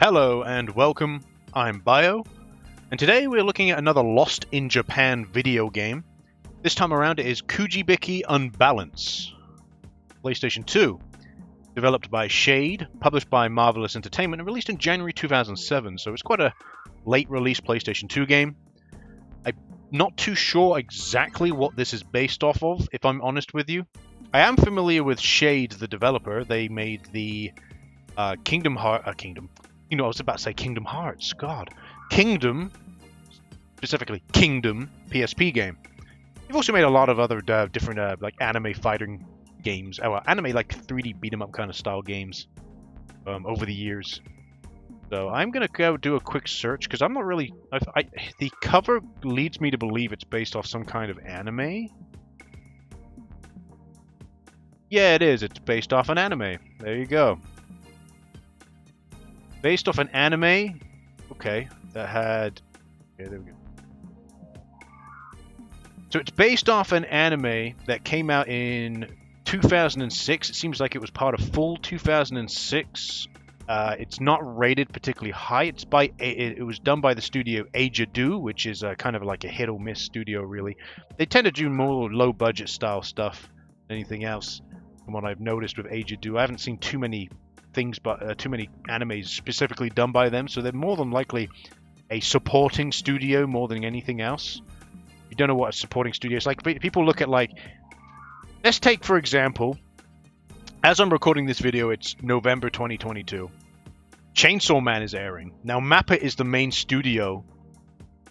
Hello and welcome, I'm Bio, and today we're looking at another Lost in Japan video game. This time around it is Kujibiki Unbalance. PlayStation 2. Developed by Shade, published by Marvelous Entertainment, and released in January 2007, so it's quite a late release PlayStation 2 game. I'm not too sure exactly what this is based off of, if I'm honest with you. I am familiar with Shade, the developer. They made the Kingdom, specifically Kingdom PSP game. They've also made a lot of other different like anime fighting games, anime like 3D beat 'em up kind of style games over the years. So I'm gonna go do a quick search because I'm not really. The cover leads me to believe it's based off some kind of anime. Yeah, it is. It's based off an anime. There you go. Based off an anime, okay, that had, okay, there we go. So it's based off an anime that came out in 2006. It seems like it was part of full 2006. It's not rated particularly high. It was done by the studio Ajadu, which is kind of like a hit or miss studio, really. They tend to do more low budget style stuff than anything else, from what I've noticed with Ajadu. I haven't seen too many things, but too many animes specifically done by them, so they're more than likely a supporting studio more than anything else. You don't know what a supporting studio is like. People look at, like, let's take for example, as I'm recording this video, it's November 2022. Chainsaw Man is airing. Now Mappa is the main studio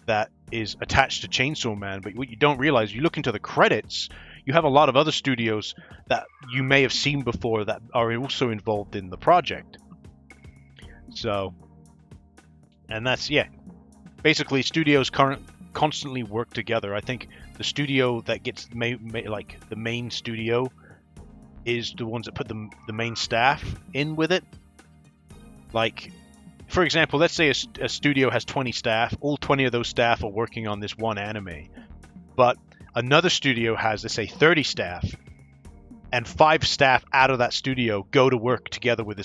that is attached to Chainsaw Man, but what you don't realize, you look into the credits, you have a lot of other studios that you may have seen before that are also involved in the project. So, and that's, yeah. Basically, studios constantly work together. I think the studio that gets like the main studio is the ones that put the main staff in with it. Like, for example, let's say a studio has 20 staff. All 20 of those staff are working on this one anime. But another studio has, let's say, 30 staff, and 5 staff out of that studio go to work together with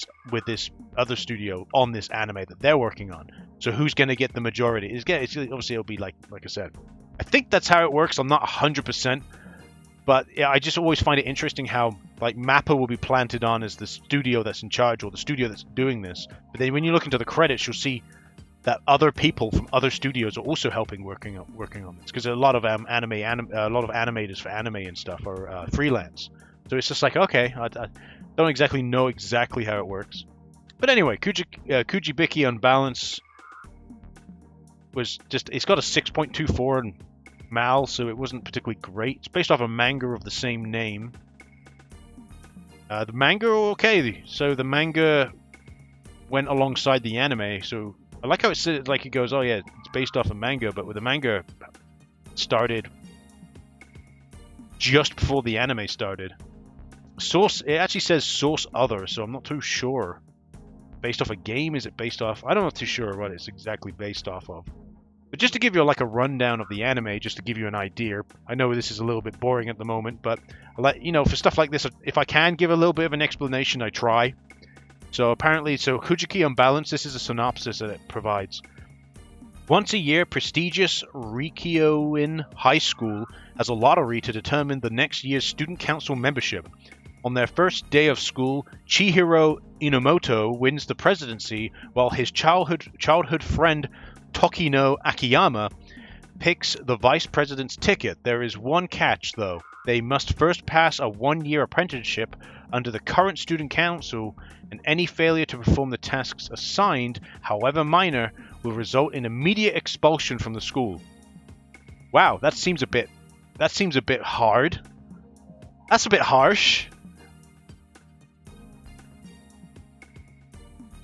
this other studio on this anime that they're working on. So who's going to get the majority? Obviously, it'll be like I said. I think that's how it works. I'm not 100%, but yeah, I just always find it interesting how, like, Mappa will be planted on as the studio that's in charge or the studio that's doing this. But then when you look into the credits, you'll see that other people from other studios are also helping working on this, because a lot of animators for anime and stuff are freelance. So it's just like, okay, I don't exactly know exactly how it works. But anyway, Kujibiki Unbalance was just, it's got a 6.24 in MAL, so it wasn't particularly great. It's based off a manga of the same name. The manga, okay, so the manga went alongside the anime, so I like how it says, like, it goes, oh yeah, it's based off a manga, but with the manga started just before the anime started. Source, it actually says source other, so I'm not too sure. Based off a game? Is it based off? I'm not too sure what it's exactly based off of. But just to give you like a rundown of the anime, just to give you an idea. I know this is a little bit boring at the moment, but for stuff like this, if I can give a little bit of an explanation, I try. So apparently, Kujibiki Unbalance, this is a synopsis that it provides. Once a year, prestigious Rikyoin High School has a lottery to determine the next year's student council membership. On their first day of school, Chihiro Inomoto wins the presidency, while his childhood friend Tokino Akiyama picks the vice president's ticket. There is one catch, though. They must first pass a one-year apprenticeship under the current student council, and any failure to perform the tasks assigned, however minor, will result in immediate expulsion from the school. Wow, that seems a bit hard. That's a bit harsh.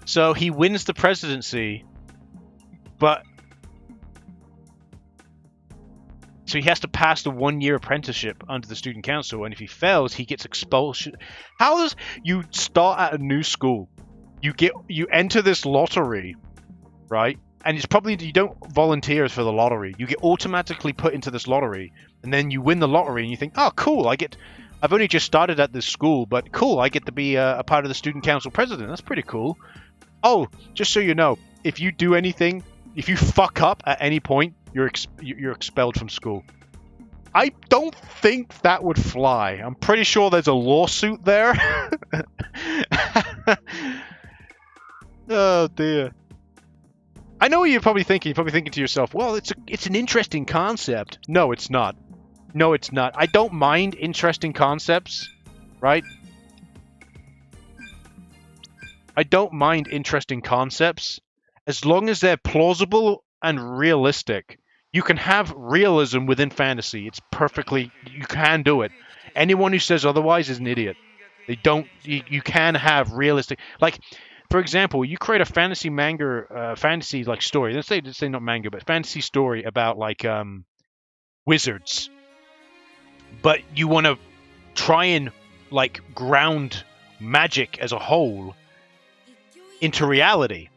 So he wins the presidency, but so he has to pass the one-year apprenticeship under the student council, and if he fails, he gets expulsion. How does you start at a new school? You enter this lottery, right? And it's probably, you don't volunteer for the lottery. You get automatically put into this lottery, and then you win the lottery, and you think, oh, cool, I've only just started at this school, but cool, I get to be a part of the student council president. That's pretty cool. Oh, just so you know, if you do anything, if you fuck up at any point, you're expelled from school. I don't think that would fly. I'm pretty sure there's a lawsuit there. Oh dear. I know what you're probably thinking. You're probably thinking to yourself, well, it's an interesting concept. No, it's not. No, it's not. I don't mind interesting concepts, right? I don't mind interesting concepts as long as they're plausible and realistic. You can have realism within fantasy. It's perfectly... You can do it. Anyone who says otherwise is an idiot. They don't... You can have realistic... Like, for example, you create a fantasy manga... fantasy, like, story. Let's say not manga, but fantasy story about, like, wizards. But you want to try and, like, ground magic as a whole into reality.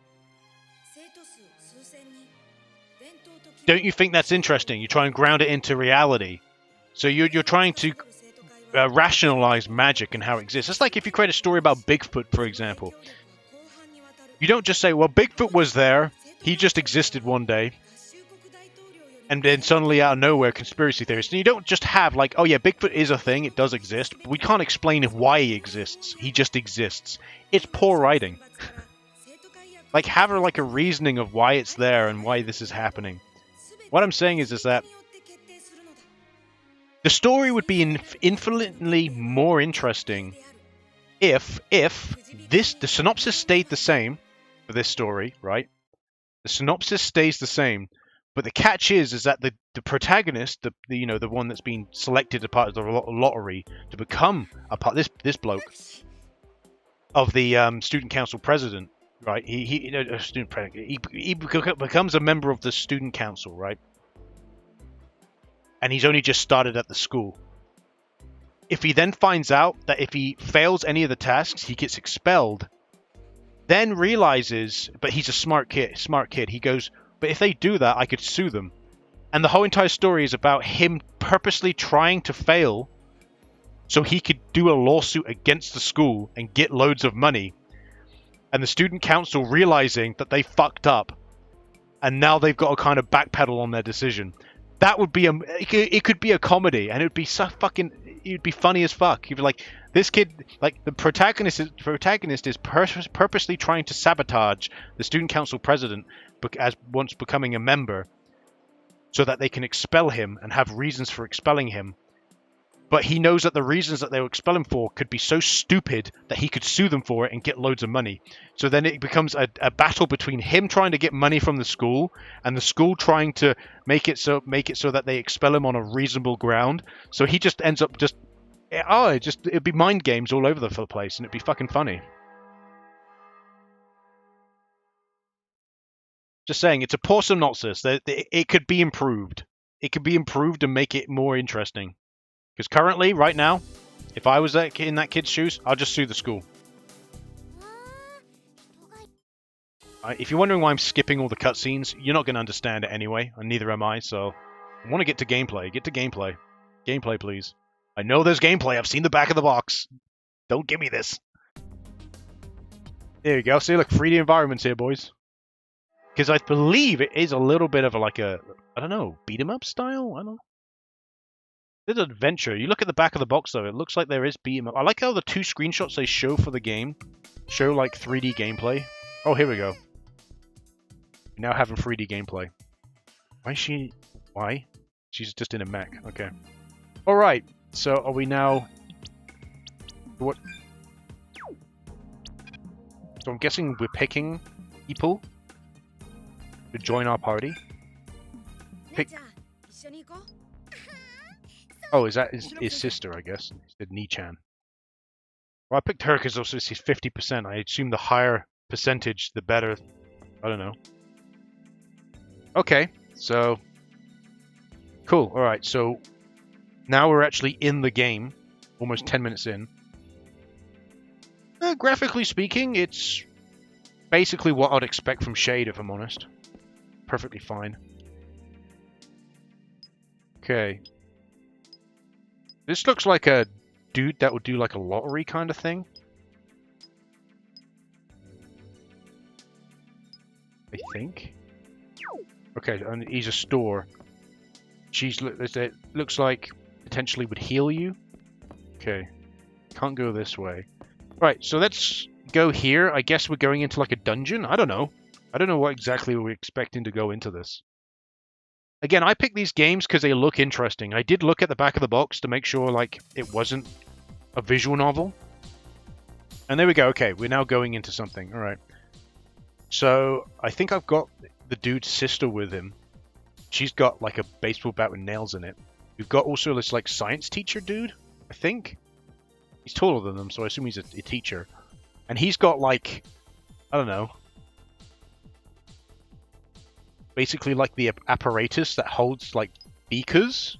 Don't you think that's interesting? You try and ground it into reality. So you're trying to rationalize magic and how it exists. It's like if you create a story about Bigfoot, for example. You don't just say, well, Bigfoot was there. He just existed one day. And then suddenly out of nowhere, conspiracy theorists. And you don't just have like, oh yeah, Bigfoot is a thing. It does exist. But we can't explain why he exists. He just exists. It's poor writing. Like have like a reasoning of why it's there and why this is happening. What I'm saying is that the story would be infinitely more interesting if the synopsis stayed the same for this story, right? The synopsis stays the same, but the catch is that the protagonist, the one that's been selected as part of the lottery to become a part this bloke of the student council president. Right, he becomes a member of the student council, right? And he's only just started at the school. If he then finds out that if he fails any of the tasks, he gets expelled, then realizes, but he's a smart kid. He goes, but if they do that, I could sue them. And the whole entire story is about him purposely trying to fail so he could do a lawsuit against the school and get loads of money. And the student council realizing that they fucked up, and now they've got to kind of backpedal on their decision. That would be it could be a comedy, and it would be so fucking... It'd be funny as fuck. You'd be like, this kid... Like, the protagonist is purposely trying to sabotage the student council president as once becoming a member so that they can expel him and have reasons for expelling him. But he knows that the reasons that they will expel him for could be so stupid that he could sue them for it and get loads of money. So then it becomes a battle between him trying to get money from the school and the school trying to make it so that they expel him on a reasonable ground. So he just ends up it'd be mind games all over the place, and it'd be fucking funny. Just saying, it's a poor synopsis. It could be improved. It could be improved and make it more interesting. Because currently, right now, if I was in that kid's shoes, I'll just sue the school. If you're wondering why I'm skipping all the cutscenes, you're not going to understand it anyway, and neither am I, so... I want to get to gameplay. Get to gameplay. Gameplay, please. I know there's gameplay. I've seen the back of the box. Don't give me this. There you go. See, look, 3D environments here, boys. Because I believe it is a little bit of I don't know, beat-em-up style? I don't know. It's an adventure. You look at the back of the box, though. It looks like there is beat-em-up. I like how the 2 screenshots they show for the game show, like, 3D gameplay. Oh, here we go. Now having 3D gameplay. Why is she... Why? She's just in a mech. Okay. Alright. So, are we now... What? So, I'm guessing we're picking people to join our party. Pick... Oh, is that his sister, I guess? He said Ni-chan. Well, I picked her because also she's 50%. I assume the higher percentage, the better. I don't know. Okay, so... Cool, alright, so... Now we're actually in the game. Almost 10 minutes in. Graphically speaking, it's... basically what I'd expect from Shade, if I'm honest. Perfectly fine. Okay. This looks like a dude that would do like a lottery kind of thing. I think. Okay, and he's a store. It looks like potentially would heal you. Okay, can't go this way. Right, so let's go here. I guess we're going into like a dungeon. I don't know. I don't know what exactly we're expecting to go into this. Again, I picked these games because they look interesting. I did look at the back of the box to make sure like it wasn't a visual novel. And there we go. Okay, we're now going into something. All right. So I think I've got the dude's sister with him. She's got like a baseball bat with nails in it. We've got also this like science teacher dude, I think. He's taller than them, so I assume he's a teacher. And he's got like, I don't know, basically like the apparatus that holds like beakers.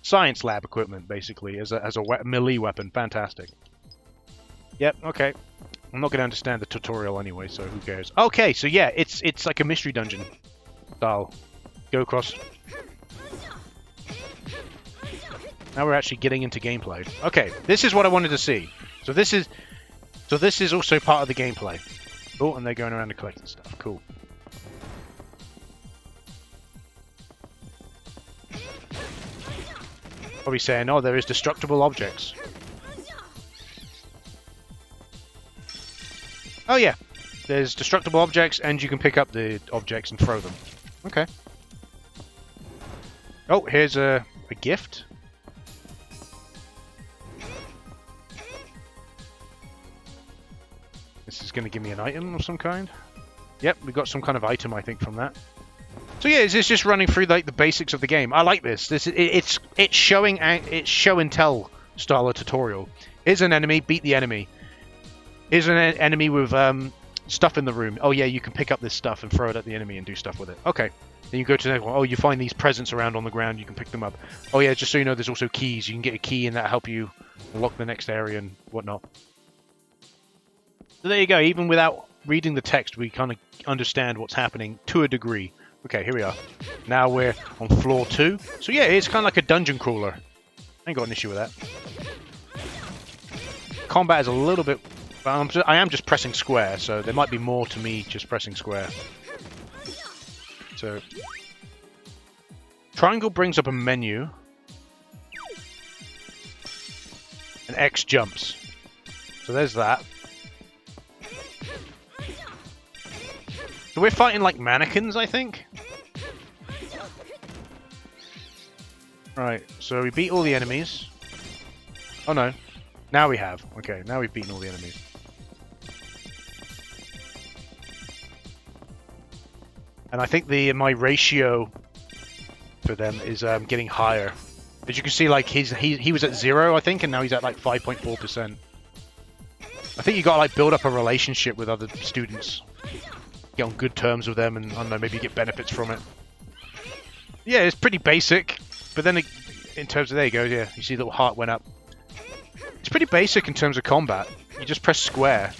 Science lab equipment, basically, as a melee weapon. Fantastic. Yep, okay. I'm not going to understand the tutorial anyway, so who cares? Okay, so yeah, it's like a mystery dungeon style. Go across. Now we're actually getting into gameplay. Okay, this is what I wanted to see. So this is also part of the gameplay. Oh, and they're going around and collecting stuff. Cool. Probably saying, oh, there is destructible objects. Oh yeah, there's destructible objects, and you can pick up the objects and throw them. Okay. Oh, here's a gift. This is going to give me an item of some kind. Yep, we got some kind of item, I think, from that. So yeah, it's just running through like the basics of the game. I like this. It's show and tell style of tutorial. Here's an enemy, beat the enemy. Here's an enemy with stuff in the room. Oh yeah, you can pick up this stuff and throw it at the enemy and do stuff with it. Okay. Then you go to the next one. Oh, you find these presents around on the ground. You can pick them up. Oh yeah, just so you know, there's also keys. You can get a key and that'll help you unlock the next area and whatnot. So there you go. Even without reading the text, we kind of understand what's happening to a degree. Okay, here we are. Now we're on floor 2. So yeah, it's kind of like a dungeon crawler. I ain't got an issue with that. Combat is a little bit... I am just pressing square, so there might be more to me just pressing square. So... Triangle brings up a menu. And X jumps. So there's that. So we're fighting like mannequins, I think. Right, so we beat all the enemies. Oh no. Now we have. Okay, now we've beaten all the enemies. And I think my ratio for them is getting higher. As you can see, like he was at 0, I think, and now he's at like 5.4%. I think you got to like build up a relationship with other students. Get on good terms with them, and I don't know, maybe get benefits from it. Yeah, it's pretty basic, but then in terms of, there you go, yeah, you see the little heart went up. It's pretty basic in terms of combat. You just press square.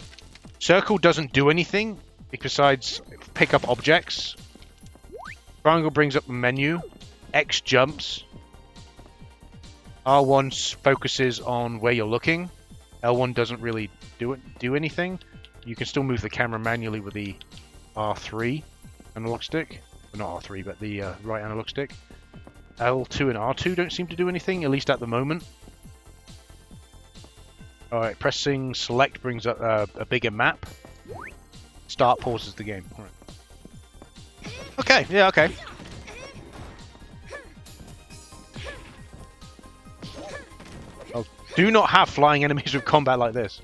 Circle doesn't do anything besides pick up objects. Triangle brings up the menu. X jumps. R1 focuses on where you're looking. L1 doesn't really do anything. You can still move the camera manually with the R3 analog stick. Well, not R3, but the right analog stick. L2 and R2 don't seem to do anything, at least at the moment. Alright, pressing select brings up a bigger map. Start pauses the game. All right. Okay, yeah, okay. Oh, do not have flying enemies with combat like this.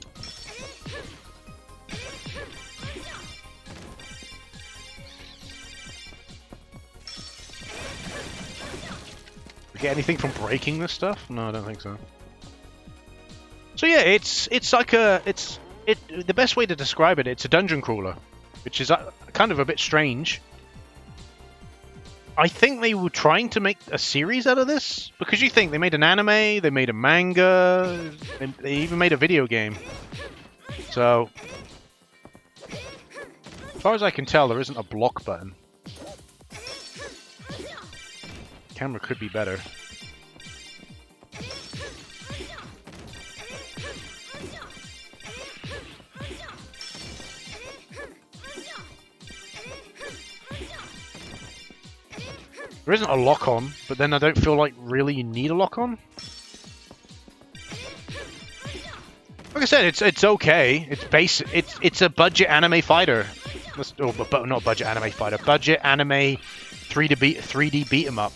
Get anything from breaking this stuff? No, I don't think so. So yeah, it's like the best way to describe it, it's a dungeon crawler, which is kind of a bit strange. I think they were trying to make a series out of this, because you think they made an anime, they made a manga, they even made a video game. So, as far as I can tell, there isn't a block button. Camera could be better. There isn't a lock-on, but then I don't feel like really you need a lock-on. Like I said, it's okay. It's basic. It's a budget anime fighter. But not budget anime fighter. Budget anime 3D beat 'em up.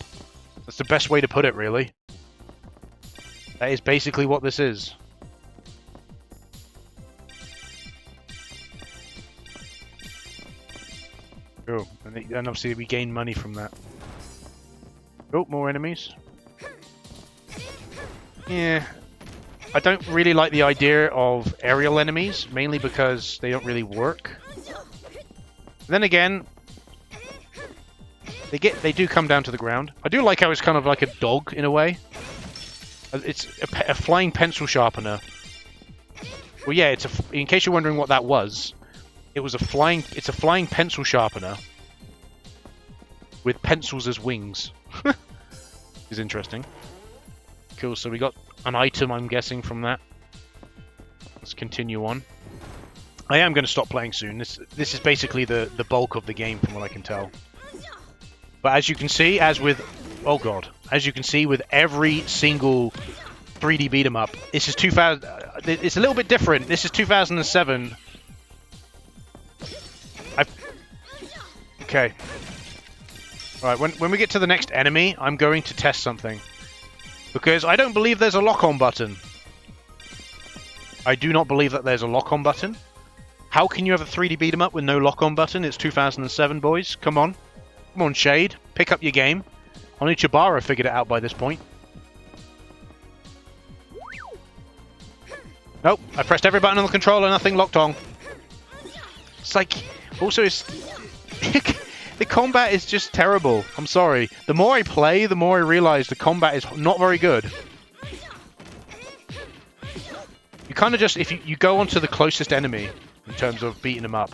That's the best way to put it, really. That is basically what this is. Oh, and obviously we gain money from that. Oh, more enemies. Yeah. I don't really like the idea of aerial enemies, mainly because they don't really work. Then again, they do come down to the ground. I do like how it's kind of like a dog in a way. It's a flying pencil sharpener. Well, yeah, in case you're wondering what that was, it's a flying pencil sharpener with pencils as wings. Is interesting. Cool, so we got an item, I'm guessing, from that. Let's continue on. I am going to stop playing soon. This is basically the bulk of the game, from what I can tell. But as you can see, as you can see with every single 3D beat 'em up, this is 2000. It's a little bit different. This is 2007. Okay. All right. When we get to the next enemy, I'm going to test something. Because I don't believe there's a lock-on button. I do not believe that there's a lock-on button. How can you have a 3D beat 'em up with no lock-on button? It's 2007, boys. Come on. Come on, Shade. Pick up your game. Onichibara figured it out by this point. Nope. I pressed every button on the controller, nothing locked on. It's like... Also, it's... The combat is just terrible. I'm sorry. The more I play, the more I realize the combat is not very good. You kind of just... If you go onto the closest enemy in terms of beating them up.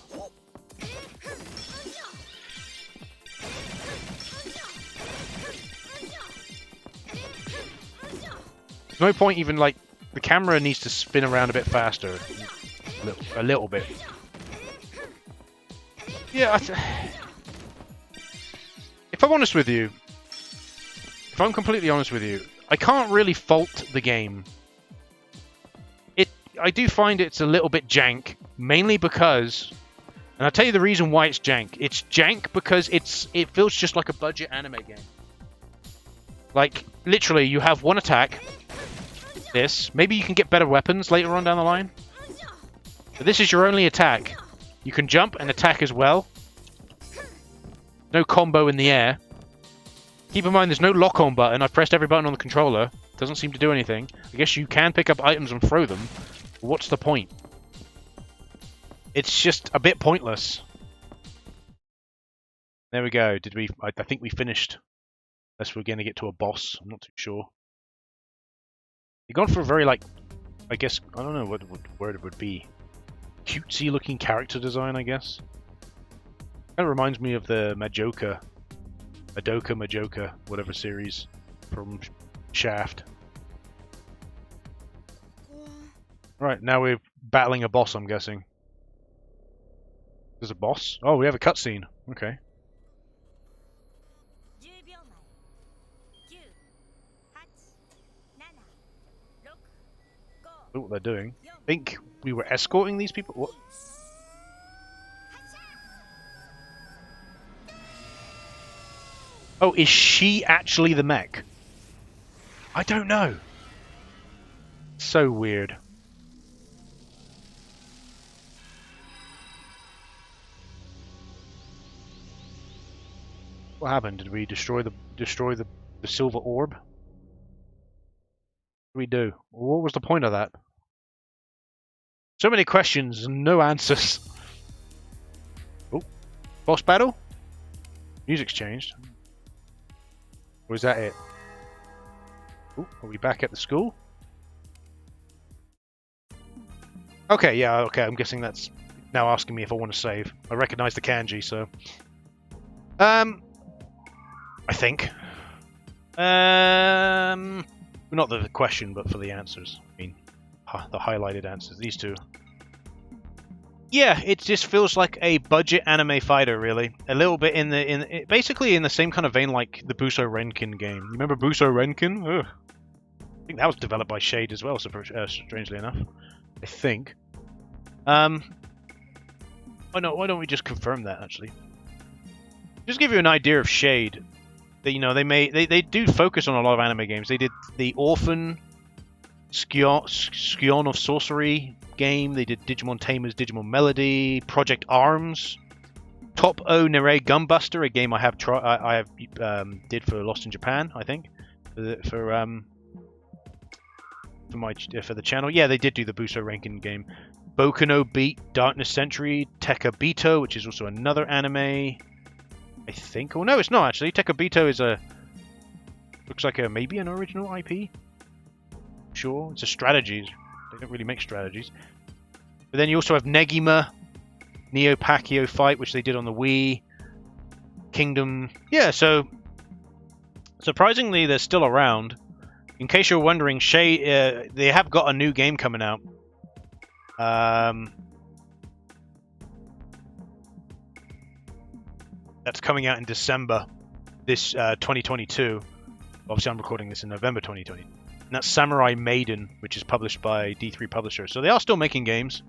There's no point even, like... The camera needs to spin around a bit faster. A little bit. Yeah, if I'm honest with you, if I'm completely honest with you, I can't really fault the game. I do find it's a little bit jank, mainly because, and I'll tell you the reason why it's jank. It's jank because it feels just like a budget anime game. Like, literally, you have one attack, maybe you can get better weapons later on down the line, but this is your only attack. You can jump and attack as well. No combo in the air. Keep in mind there's no lock-on button. I've pressed every button on the controller. Doesn't seem to do anything. I guess you can pick up items and throw them. But what's the point? It's just a bit pointless. There we go. I think we finished. Unless we're going to get to a boss. I'm not too sure. You've gone for a very, like... I guess... I don't know what word it would be. Cutesy looking character design, I guess. Kind of reminds me of the Majoka, whatever series from Shaft. Right, now we're battling a boss, I'm guessing. There's a boss? Oh, we have a cutscene. Okay. Look what they're doing. I think we were escorting these people? What? Oh, is she actually the mech? I don't know. So weird. What happened? Did we destroy the silver orb? What did we do? What was the point of that? So many questions and no answers. Oh, boss battle? Music's changed. Or is that it? Ooh, are we back at the school? Okay, yeah, okay, I'm guessing that's now asking me if I want to save. I recognize the kanji, so... I think. Not the question, but for the answers. I mean, the highlighted answers. These two. Yeah, it just feels like a budget anime fighter, really. A little bit basically in the same kind of vein like the Buso Renkin game. You remember Buso Renkin? Ugh. I think that was developed by Shade as well, strangely enough. I think. Why don't we just confirm that actually? Just give you an idea of Shade. That they do focus on a lot of anime games. They did the Orphan Scion of Sorcery game. They did Digimon Tamers, Digimon Melody, Project Arms, Top O Nere Gunbuster, a game I have did for Lost in Japan, I think, for the channel. Yeah, they did do the Buso Renkin game. Boku no Beat, Darkness Century, Tekabito, which is also another anime, I think. Oh no, it's not actually. Tekabito is looks like maybe an original IP. Sure, it's a strategy. They don't really make strategies. But then you also have Negima, Neo Pacquiao Fight, which they did on the Wii. Kingdom. Yeah, so surprisingly, they're still around. In case you're wondering, they have got a new game coming out. That's coming out in December, this 2022. Obviously, I'm recording this in November 2020. And that's Samurai Maiden, which is published by D3 Publishers. So they are still making games.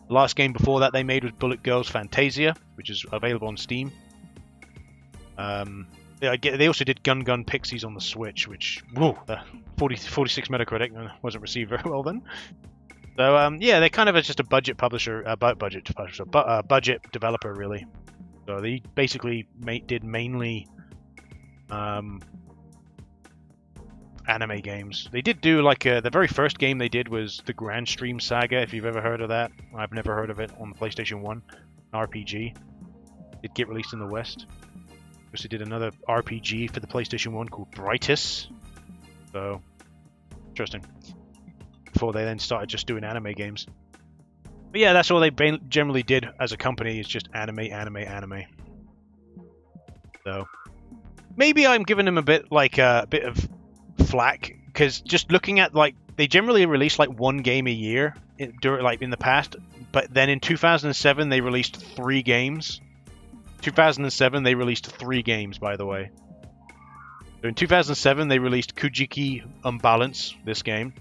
The last game before that they made was Bullet Girls Fantasia, which is available on Steam. They also did Gun Gun Pixies on the Switch, which, whoa, 46 Metacritic, wasn't received very well then. So yeah, they kind of just a budget developer really. So they basically did mainly anime games. They did do like the very first game they did was the Grand Stream Saga, if you've ever heard of that. I've never heard of it, on the PlayStation 1 RPG. It get released in the West. Also did another RPG for the PlayStation 1 called Brightus. So interesting. Before they then started just doing anime games. But yeah, that's all they generally did as a company, is just anime. So maybe I'm giving them a bit of flack, because just looking at, like, they generally release like one game a year in the past, but then in 2007 they released 3 games. 2007 they released 3 games, by the way. So in 2007 they released Kujibiki Unbalance, this game.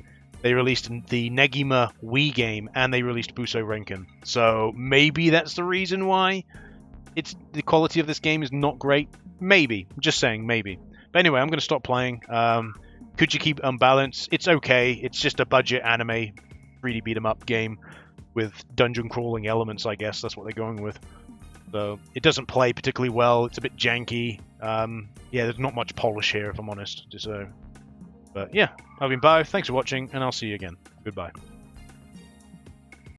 They released the Negima Wii game, and they released Buso Renkin. So maybe that's the reason why the quality of this game is not great. Maybe. I'm just saying, maybe. But anyway, I'm going to stop playing. Kujibiki Unbalance, it's okay. It's just a budget anime 3D beat 'em up game with dungeon crawling elements, I guess. That's what they're going with. So it doesn't play particularly well. It's a bit janky. Yeah, there's not much polish here, if I'm honest. But yeah, I've been Bo. Thanks for watching, and I'll see you again. Goodbye.